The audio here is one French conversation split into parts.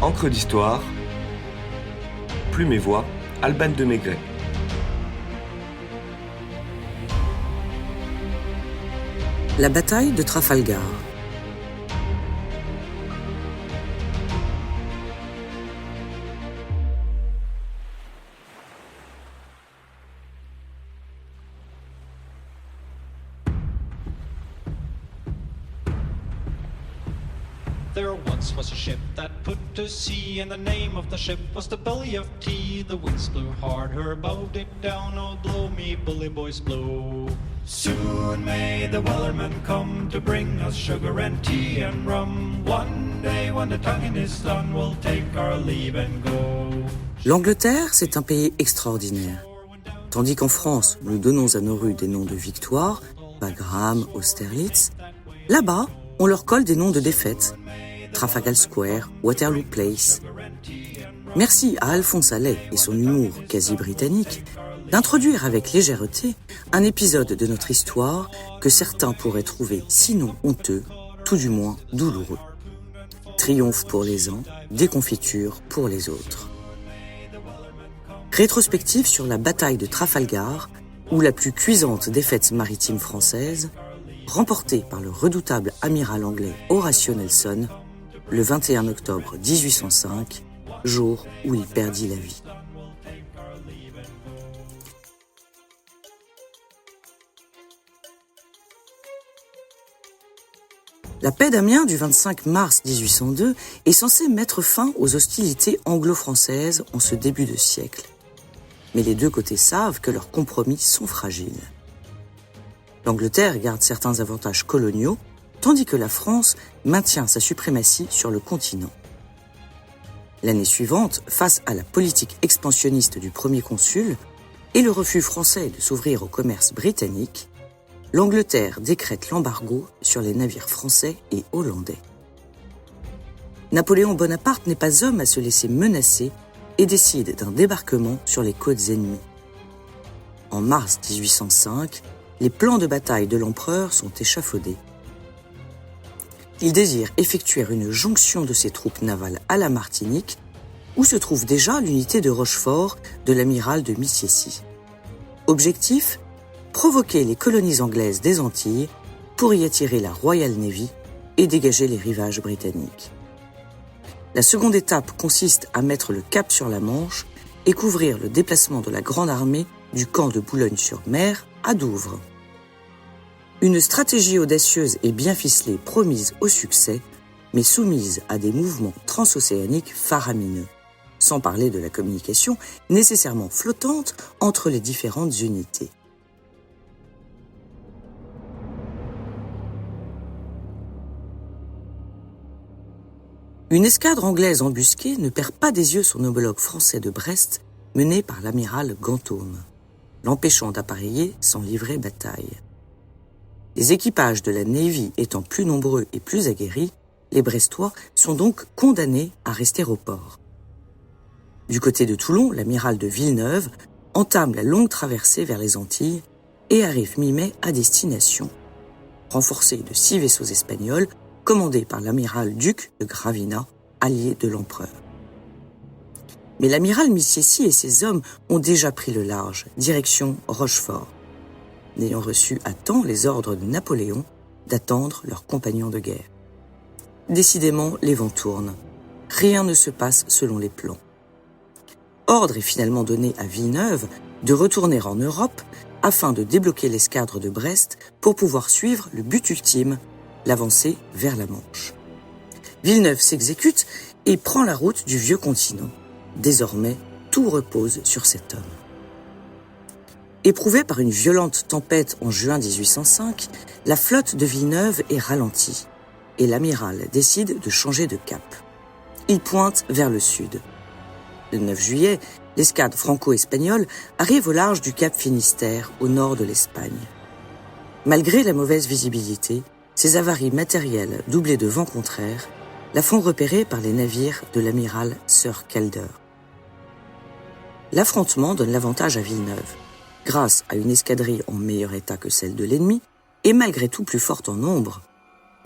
Encre d'histoire, Plume et Voix, Alban de Maigret. La bataille de Trafalgar. There once was a ship that put to sea, and the name of the ship was the Belly of Tea. The winds blew hard, her bow did down, oh blow me bully boys blow. Soon may the wellerman come to bring us sugar and tea and rum. One day when the tonguing is done, we'll take our leave and go. L'Angleterre, c'est un pays extraordinaire. Tandis qu'en France, nous donnons à nos rues des noms de victoires, Wagram, Austerlitz, là-bas, on leur colle des noms de défaites. Trafalgar Square, Waterloo Place. Merci à Alphonse Allais et son humour quasi britannique d'introduire avec légèreté un épisode de notre histoire que certains pourraient trouver sinon honteux, tout du moins douloureux. Triomphe pour les uns, déconfiture pour les autres. Rétrospective sur la bataille de Trafalgar, ou la plus cuisante défaite maritime française, remportée par le redoutable amiral anglais Horatio Nelson, le 21 octobre 1805, jour où il perdit la vie. La paix d'Amiens du 25 mars 1802 est censée mettre fin aux hostilités anglo-françaises en ce début de siècle. Mais les deux côtés savent que leurs compromis sont fragiles. L'Angleterre garde certains avantages coloniaux, tandis que la France maintient sa suprématie sur le continent. L'année suivante, face à la politique expansionniste du premier consul et le refus français de s'ouvrir au commerce britannique, l'Angleterre décrète l'embargo sur les navires français et hollandais. Napoléon Bonaparte n'est pas homme à se laisser menacer et décide d'un débarquement sur les côtes ennemies. En mars 1805, les plans de bataille de l'empereur sont échafaudés. Il désire effectuer une jonction de ses troupes navales à la Martinique, où se trouve déjà l'unité de Rochefort de l'amiral de Missiessy. Objectif : provoquer les colonies anglaises des Antilles pour y attirer la Royal Navy et dégager les rivages britanniques. La seconde étape consiste à mettre le cap sur la Manche et couvrir le déplacement de la Grande Armée du camp de Boulogne-sur-Mer à Douvres. Une stratégie audacieuse et bien ficelée promise au succès, mais soumise à des mouvements transocéaniques faramineux, sans parler de la communication nécessairement flottante entre les différentes unités. Une escadre anglaise embusquée ne perd pas des yeux son homologue français de Brest, mené par l'amiral Ganthaume, l'empêchant d'appareiller sans livrer bataille. Les équipages de la Navy étant plus nombreux et plus aguerris, les Brestois sont donc condamnés à rester au port. Du côté de Toulon, l'amiral de Villeneuve entame la longue traversée vers les Antilles et arrive mi-mai à destination, renforcé de 6 vaisseaux espagnols commandés par l'amiral duc de Gravina, allié de l'empereur. Mais l'amiral Missiessy et ses hommes ont déjà pris le large, direction Rochefort, n'ayant reçu à temps les ordres de Napoléon d'attendre leurs compagnons de guerre. Décidément, les vents tournent. Rien ne se passe selon les plans. Ordre est finalement donné à Villeneuve de retourner en Europe afin de débloquer l'escadre de Brest pour pouvoir suivre le but ultime, l'avancée vers la Manche. Villeneuve s'exécute et prend la route du vieux continent. Désormais, tout repose sur cet homme. Éprouvée par une violente tempête en juin 1805, la flotte de Villeneuve est ralentie et l'amiral décide de changer de cap. Il pointe vers le sud. Le 9 juillet, l'escadre franco-espagnole arrive au large du cap Finistère, au nord de l'Espagne. Malgré la mauvaise visibilité, ces avaries matérielles doublées de vents contraires la font repérer par les navires de l'amiral Sir Calder. L'affrontement donne l'avantage à Villeneuve, grâce à une escadrille en meilleur état que celle de l'ennemi et malgré tout plus forte en nombre,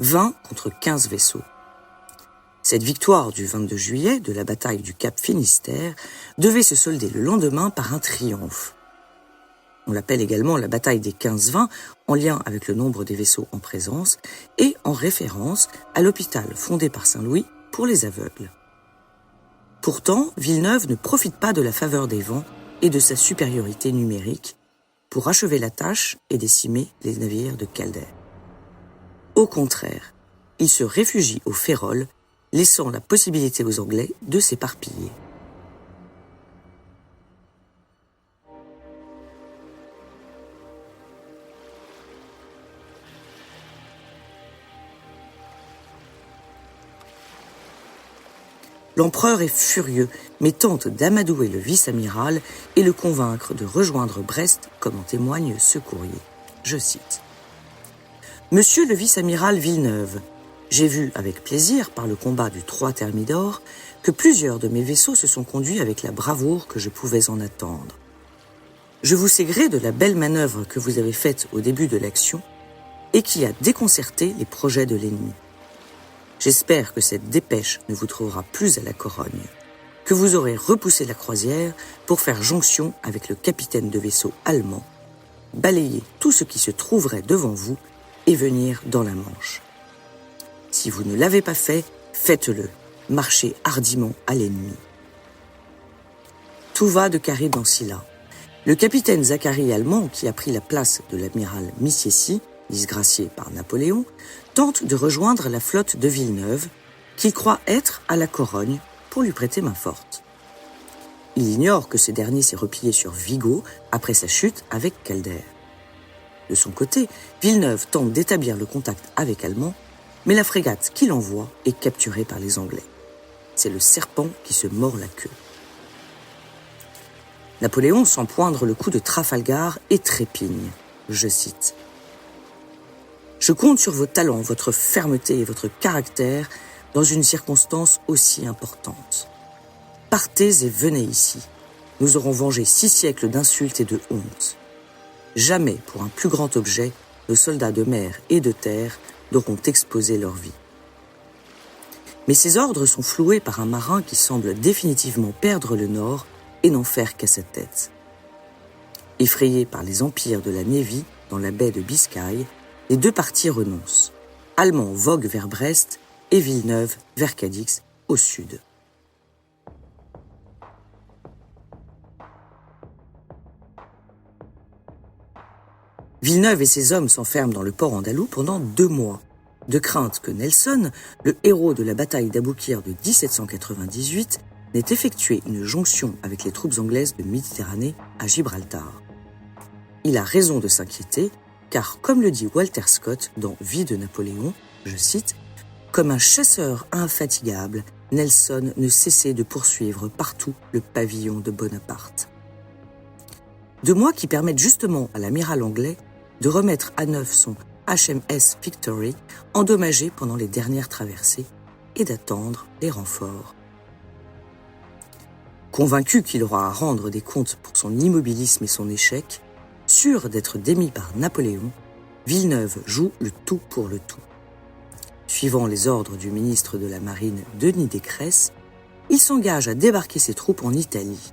20 contre 15 vaisseaux. Cette victoire du 22 juillet de la bataille du Cap Finistère devait se solder le lendemain par un triomphe. On l'appelle également la bataille des 15-20 en lien avec le nombre des vaisseaux en présence et en référence à l'hôpital fondé par Saint-Louis pour les aveugles. Pourtant, Villeneuve ne profite pas de la faveur des vents et de sa supériorité numérique pour achever la tâche et décimer les navires de Calder. Au contraire, il se réfugie au Férol, laissant la possibilité aux Anglais de s'éparpiller. L'empereur est furieux, mais tente d'amadouer le vice-amiral et le convaincre de rejoindre Brest, comme en témoigne ce courrier. Je cite. « Monsieur le vice-amiral Villeneuve, j'ai vu avec plaisir, par le combat du 3 Thermidor, que plusieurs de mes vaisseaux se sont conduits avec la bravoure que je pouvais en attendre. Je vous sais gré de la belle manœuvre que vous avez faite au début de l'action et qui a déconcerté les projets de l'ennemi. J'espère que cette dépêche ne vous trouvera plus à la Corogne, que vous aurez repoussé la croisière pour faire jonction avec le capitaine de vaisseau allemand, balayer tout ce qui se trouverait devant vous et venir dans la Manche. Si vous ne l'avez pas fait, faites-le, marchez hardiment à l'ennemi. » Tout va de Carib en Scylla. Le capitaine Zacharie allemand, qui a pris la place de l'amiral Missiessy, disgracié par Napoléon, tente de rejoindre la flotte de Villeneuve, qu'il croit être à la Corogne pour lui prêter main forte. Il ignore que ce dernier s'est replié sur Vigo après sa chute avec Calder. De son côté, Villeneuve tente d'établir le contact avec Allemand, mais la frégate qu'il envoie est capturée par les Anglais. C'est le serpent qui se mord la queue. Napoléon sent poindre le coup de Trafalgar et trépigne. Je cite. « Je compte sur vos talents, votre fermeté et votre caractère dans une circonstance aussi importante. Partez et venez ici. Nous aurons vengé 6 siècles d'insultes et de honte. Jamais, pour un plus grand objet, nos soldats de mer et de terre n'auront exposé leur vie. » Mais ces ordres sont floués par un marin qui semble définitivement perdre le nord et n'en faire qu'à sa tête. Effrayés par les empires de la Navy dans la baie de Biscaye, les deux parties renoncent. Allemand vogue vers Brest et Villeneuve vers Cadix, au sud. Villeneuve et ses hommes s'enferment dans le port andalou pendant 2 mois, de crainte que Nelson, le héros de la bataille d'Aboukir de 1798, n'ait effectué une jonction avec les troupes anglaises de Méditerranée à Gibraltar. Il a raison de s'inquiéter, car comme le dit Walter Scott dans Vie de Napoléon, je cite, « Comme un chasseur infatigable, Nelson ne cessait de poursuivre partout le pavillon de Bonaparte. » 2 mois qui permettent justement à l'amiral anglais de remettre à neuf son HMS Victory, endommagé pendant les dernières traversées, et d'attendre les renforts. Convaincu qu'il aura à rendre des comptes pour son immobilisme et son échec, sûr d'être démis par Napoléon, Villeneuve joue le tout pour le tout. Suivant les ordres du ministre de la Marine Denis Descresse, il s'engage à débarquer ses troupes en Italie.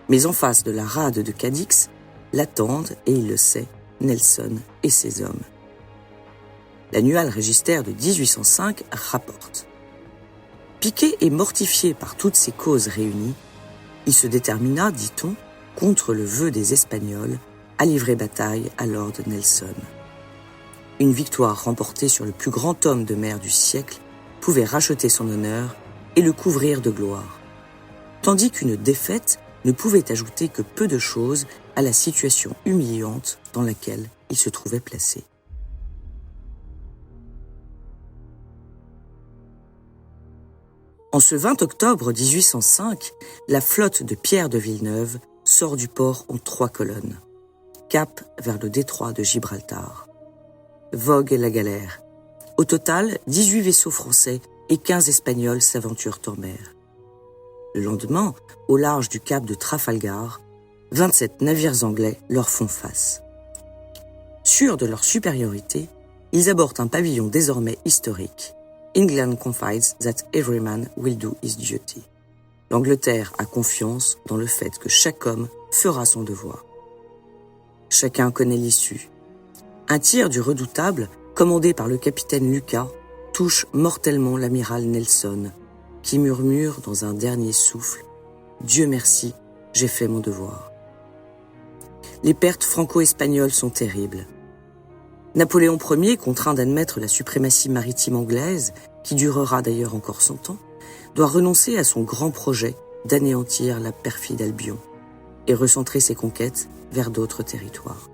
Mais en face de la rade de Cadix, l'attendent, et il le sait, Nelson et ses hommes. L'annual Register de 1805 rapporte. Piqué et mortifié par toutes ces causes réunies, il se détermina, dit-on, contre le vœu des Espagnols, à livrer bataille à Lord Nelson. Une victoire remportée sur le plus grand homme de mer du siècle pouvait racheter son honneur et le couvrir de gloire, tandis qu'une défaite ne pouvait ajouter que peu de choses à la situation humiliante dans laquelle il se trouvait placé. En ce 20 octobre 1805, la flotte de Pierre de Villeneuve sort du port en 3 colonnes. Cap vers le détroit de Gibraltar. Vogue la galère. Au total, 18 vaisseaux français et 15 espagnols s'aventurent en mer. Le lendemain, au large du cap de Trafalgar, 27 navires anglais leur font face. Sûrs de leur supériorité, ils abordent un pavillon désormais historique. England confides that every man will do his duty. L'Angleterre a confiance dans le fait que chaque homme fera son devoir. Chacun connaît l'issue. Un tir du redoutable, commandé par le capitaine Lucas, touche mortellement l'amiral Nelson, qui murmure dans un dernier souffle « Dieu merci, j'ai fait mon devoir ». Les pertes franco-espagnoles sont terribles. Napoléon Ier, contraint d'admettre la suprématie maritime anglaise, qui durera d'ailleurs encore 100 ans, doit renoncer à son grand projet d'anéantir la perfide Albion et recentrer ses conquêtes vers d'autres territoires.